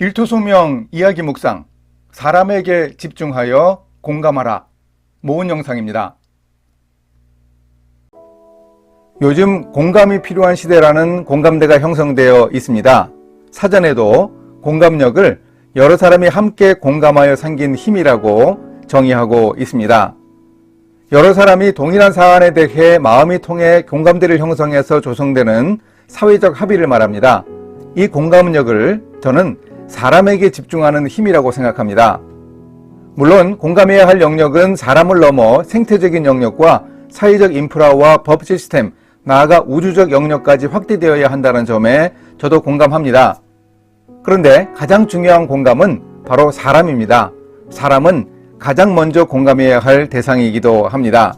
일토소명 이야기 묵상, 사람에게 집중하여 공감하라. 모은 영상입니다. 요즘 공감이 필요한 시대라는 공감대가 형성되어 있습니다. 사전에도 공감력을 여러 사람이 함께 공감하여 생긴 힘이라고 정의하고 있습니다. 여러 사람이 동일한 사안에 대해 마음이 통해 공감대를 형성해서 조성되는 사회적 합의를 말합니다. 이 공감력을 저는 사람에게 집중하는 힘이라고 생각합니다. 물론 공감해야 할 영역은 사람을 넘어 생태적인 영역과 사회적 인프라와 법 시스템, 나아가 우주적 영역까지 확대되어야 한다는 점에 저도 공감합니다. 그런데 가장 중요한 공감은 바로 사람입니다. 사람은 가장 먼저 공감해야 할 대상이기도 합니다.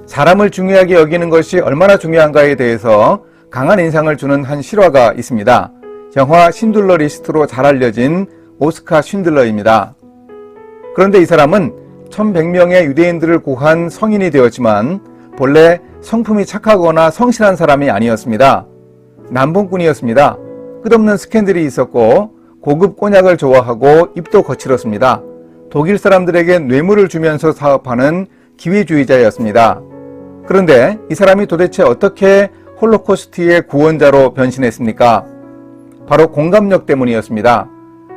사람을 중요하게 여기는 것이 얼마나 중요한가에 대해서 강한 인상을 주는 한 실화가 있습니다. 영화 신들러 리스트로 잘 알려진 오스카 쉰들러입니다. 그런데 이 사람은 1100명의 유대인들을 구한 성인이 되었지만 본래 성품이 착하거나 성실한 사람이 아니었습니다. 남봉꾼이었습니다. 끝없는 스캔들이 있었고 고급 꼬냑을 좋아하고 입도 거칠었습니다. 독일 사람들에게 뇌물을 주면서 사업하는 기회주의자였습니다. 그런데 이 사람이 도대체 어떻게 홀로코스트의 구원자로 변신했습니까? 바로 공감력 때문이었습니다.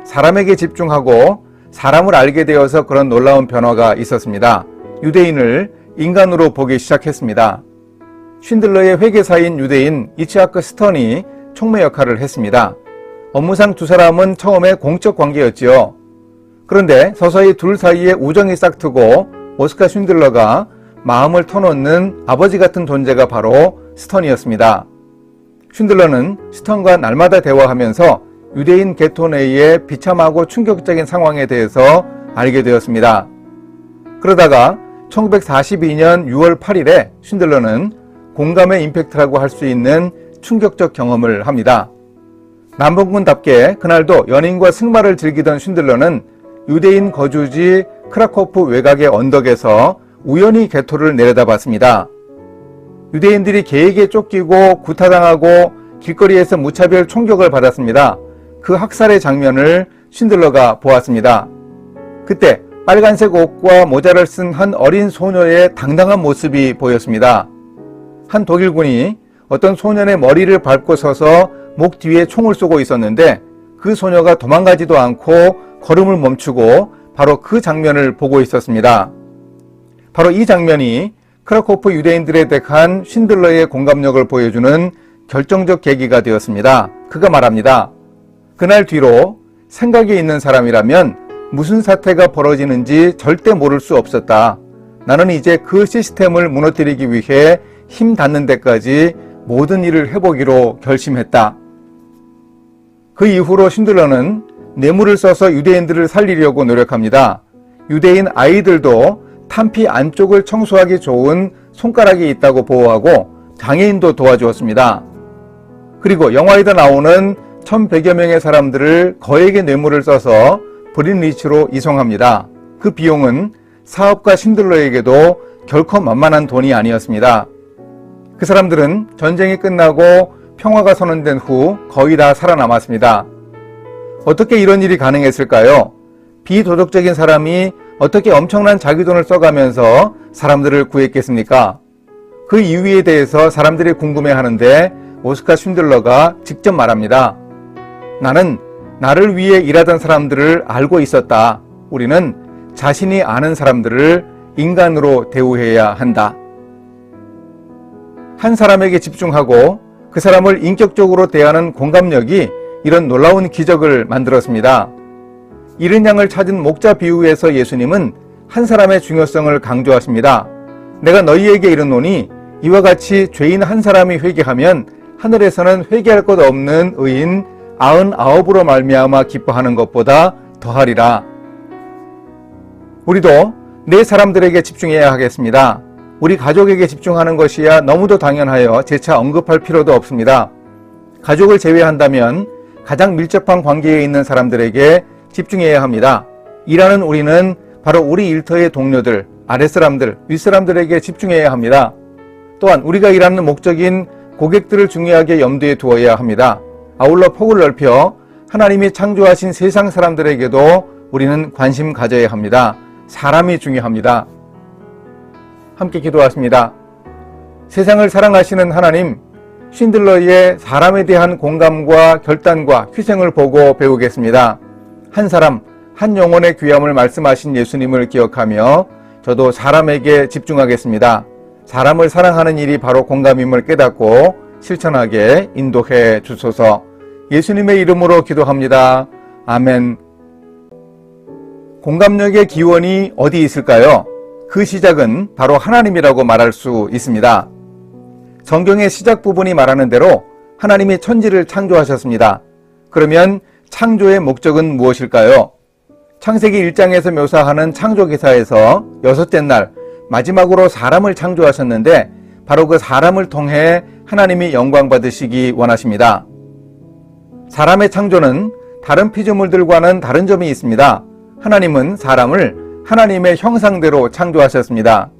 사람에게 집중하고 사람을 알게 되어서 그런 놀라운 변화가 있었습니다. 유대인을 인간으로 보기 시작했습니다. 쉰들러의 회계사인 유대인 이츠하크 스턴이 촉매 역할을 했습니다. 업무상 두 사람은 처음에 공적 관계였지요. 그런데 서서히 둘 사이에 우정이 싹트고 오스카 쉰들러가 마음을 터놓는 아버지 같은 존재가 바로 스턴이었습니다. 쉰들러는 스턴과 날마다 대화하면서 유대인 게토 내의 비참하고 충격적인 상황에 대해서 알게 되었습니다. 그러다가 1942년 6월 8일에 쉰들러는 공감의 임팩트라고 할 수 있는 충격적 경험을 합니다. 남봉꾼답게 그날도 연인과 승마를 즐기던 쉰들러는 유대인 거주지 크라코프 외곽의 언덕에서 우연히 게토를 내려다봤습니다. 유대인들이 개에게 쫓기고 구타당하고 길거리에서 무차별 총격을 받았습니다. 그 학살의 장면을 쉰들러가 보았습니다. 그때 빨간색 옷과 모자를 쓴 한 어린 소녀의 당당한 모습이 보였습니다. 한 독일군이 어떤 소년의 머리를 밟고 서서 목 뒤에 총을 쏘고 있었는데 그 소녀가 도망가지도 않고 걸음을 멈추고 바로 그 장면을 보고 있었습니다. 바로 이 장면이 크라코프 유대인들에 대한 쉰들러의 공감력을 보여주는 결정적 계기가 되었습니다. 그가 말합니다. 그날 뒤로 생각이 있는 사람이라면 무슨 사태가 벌어지는지 절대 모를 수 없었다. 나는 이제 그 시스템을 무너뜨리기 위해 힘 닿는 데까지 모든 일을 해보기로 결심했다. 그 이후로 쉰들러는 뇌물을 써서 유대인들을 살리려고 노력합니다. 유대인 아이들도 탄피 안쪽을 청소하기 좋은 손가락이 있다고 보호하고 장애인도 도와주었습니다. 그리고 영화에도 나오는 1100여 명의 사람들을 거액의 뇌물을 써서 브린리치로 이송합니다. 그 비용은 사업가 쉰들러에게도 결코 만만한 돈이 아니었습니다. 그 사람들은 전쟁이 끝나고 평화가 선언된 후 거의 다 살아남았습니다. 어떻게 이런 일이 가능했을까요? 비도덕적인 사람이 어떻게 엄청난 자기 돈을 써가면서 사람들을 구했겠습니까? 그 이유에 대해서 사람들이 궁금해하는데 오스카 쉰들러가 직접 말합니다. 나는 나를 위해 일하던 사람들을 알고 있었다. 우리는 자신이 아는 사람들을 인간으로 대우해야 한다. 한 사람에게 집중하고 그 사람을 인격적으로 대하는 공감력이 이런 놀라운 기적을 만들었습니다. 잃은 양을 찾은 목자 비유에서 예수님은 한 사람의 중요성을 강조하십니다. 내가 너희에게 이르노니 이와 같이 죄인 한 사람이 회개하면 하늘에서는 회개할 것 없는 의인 99으로 말미암아 기뻐하는 것보다 더하리라. 우리도 내 사람들에게 집중해야 하겠습니다. 우리 가족에게 집중하는 것이야 너무도 당연하여 재차 언급할 필요도 없습니다. 가족을 제외한다면 가장 밀접한 관계에 있는 사람들에게 집중해야 합니다. 일하는 우리는 바로 우리 일터의 동료들, 아랫사람들, 윗사람들에게 집중해야 합니다. 또한 우리가 일하는 목적인 고객들을 중요하게 염두에 두어야 합니다. 아울러 폭을 넓혀 하나님이 창조하신 세상 사람들에게도 우리는 관심 가져야 합니다. 사람이 중요합니다. 함께 기도하십니다. 세상을 사랑하시는 하나님, 쉰들러의 사람에 대한 공감과 결단과 희생을 보고 배우겠습니다. 한 사람, 한 영혼의 귀함을 말씀하신 예수님을 기억하며 저도 사람에게 집중하겠습니다. 사람을 사랑하는 일이 바로 공감임을 깨닫고 실천하게 인도해 주소서. 예수님의 이름으로 기도합니다. 아멘. 공감력의 기원이 어디 있을까요? 그 시작은 바로 하나님이라고 말할 수 있습니다. 성경의 시작 부분이 말하는 대로 하나님이 천지를 창조하셨습니다. 그러면 창조의 목적은 무엇일까요? 창세기 1장에서 묘사하는 창조기사에서 여섯째 날 마지막으로 사람을 창조하셨는데 바로 그 사람을 통해 하나님이 영광 받으시기 원하십니다. 사람의 창조는 다른 피조물들과는 다른 점이 있습니다. 하나님은 사람을 하나님의 형상대로 창조하셨습니다.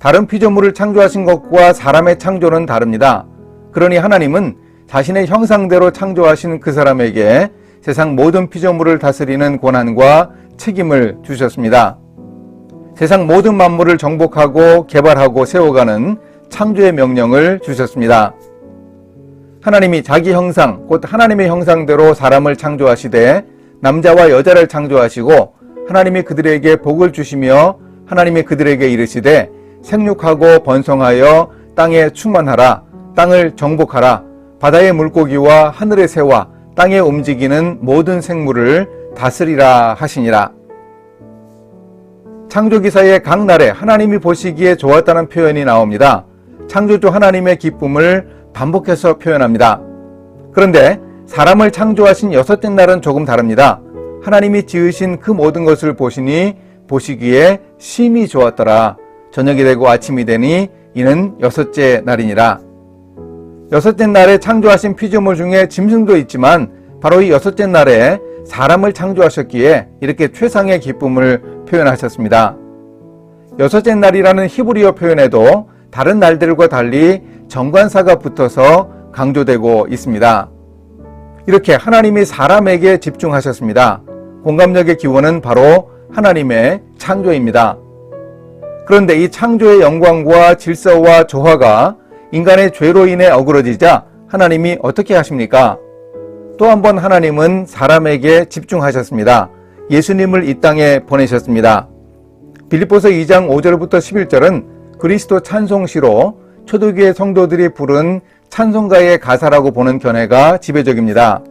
다른 피조물을 창조하신 것과 사람의 창조는 다릅니다. 그러니 하나님은 자신의 형상대로 창조하신 그 사람에게 세상 모든 피조물을 다스리는 권한과 책임을 주셨습니다. 세상 모든 만물을 정복하고 개발하고 세워가는 창조의 명령을 주셨습니다. 하나님이 자기 형상, 곧 하나님의 형상대로 사람을 창조하시되 남자와 여자를 창조하시고 하나님이 그들에게 복을 주시며 하나님이 그들에게 이르시되 생육하고 번성하여 땅에 충만하라, 땅을 정복하라, 바다의 물고기와 하늘의 새와 땅에 움직이는 모든 생물을 다스리라 하시니라. 창조기사의 각 날에 하나님이 보시기에 좋았다는 표현이 나옵니다. 창조주 하나님의 기쁨을 반복해서 표현합니다. 그런데 사람을 창조하신 여섯째 날은 조금 다릅니다. 하나님이 지으신 그 모든 것을 보시니 보시기에 심히 좋았더라. 저녁이 되고 아침이 되니 이는 여섯째 날이니라. 여섯째 날에 창조하신 피조물 중에 짐승도 있지만 바로 이 여섯째 날에 사람을 창조하셨기에 이렇게 최상의 기쁨을 표현하셨습니다. 여섯째 날이라는 히브리어 표현에도 다른 날들과 달리 정관사가 붙어서 강조되고 있습니다. 이렇게 하나님이 사람에게 집중하셨습니다. 공감력의 기원은 바로 하나님의 창조입니다. 그런데 이 창조의 영광과 질서와 조화가 인간의 죄로 인해 어그러지자 하나님이 어떻게 하십니까? 또 한 번 하나님은 사람에게 집중하셨습니다. 예수님을 이 땅에 보내셨습니다. 빌립보서 2장 5절부터 11절은 그리스도 찬송시로 초대교회 성도들이 부른 찬송가의 가사라고 보는 견해가 지배적입니다.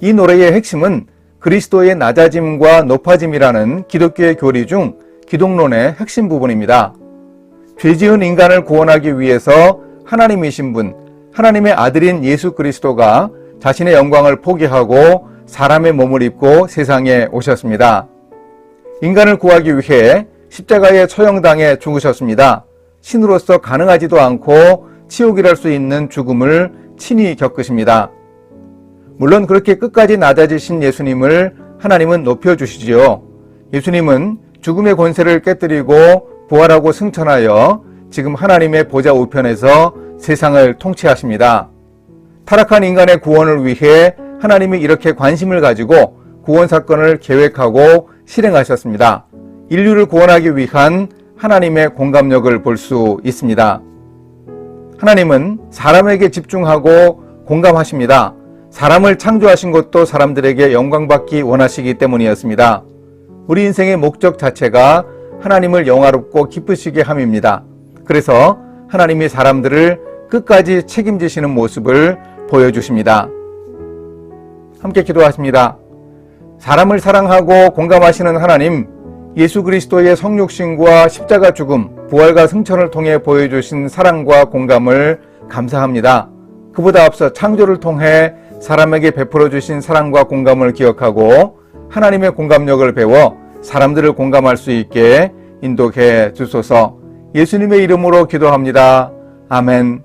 이 노래의 핵심은 그리스도의 낮아짐과 높아짐이라는 기독교의 교리 중 기독론의 핵심 부분입니다. 죄지은 인간을 구원하기 위해서 하나님이신 분, 하나님의 아들인 예수 그리스도가 자신의 영광을 포기하고 사람의 몸을 입고 세상에 오셨습니다. 인간을 구하기 위해 십자가에 처형당해 죽으셨습니다. 신으로서 가능하지도 않고 치욕이랄 수 있는 죽음을 친히 겪으십니다. 물론 그렇게 끝까지 낮아지신 예수님을 하나님은 높여주시지요. 예수님은 죽음의 권세를 깨뜨리고 부활하고 승천하여 지금 하나님의 보좌 우편에서 세상을 통치하십니다. 타락한 인간의 구원을 위해 하나님이 이렇게 관심을 가지고 구원 사건을 계획하고 실행하셨습니다. 인류를 구원하기 위한 하나님의 공감력을 볼 수 있습니다. 하나님은 사람에게 집중하고 공감하십니다. 사람을 창조하신 것도 사람들에게 영광받기 원하시기 때문이었습니다. 우리 인생의 목적 자체가 하나님을 영화롭고 기쁘시게 함입니다. 그래서 하나님이 사람들을 끝까지 책임지시는 모습을 보여주십니다. 함께 기도하십니다. 사람을 사랑하고 공감하시는 하나님, 예수 그리스도의 성육신과 십자가 죽음, 부활과 승천을 통해 보여주신 사랑과 공감을 감사합니다. 그보다 앞서 창조를 통해 사람에게 베풀어 주신 사랑과 공감을 기억하고 하나님의 공감력을 배워 사람들을 공감할 수 있게 인도해 주소서. 예수님의 이름으로 기도합니다. 아멘.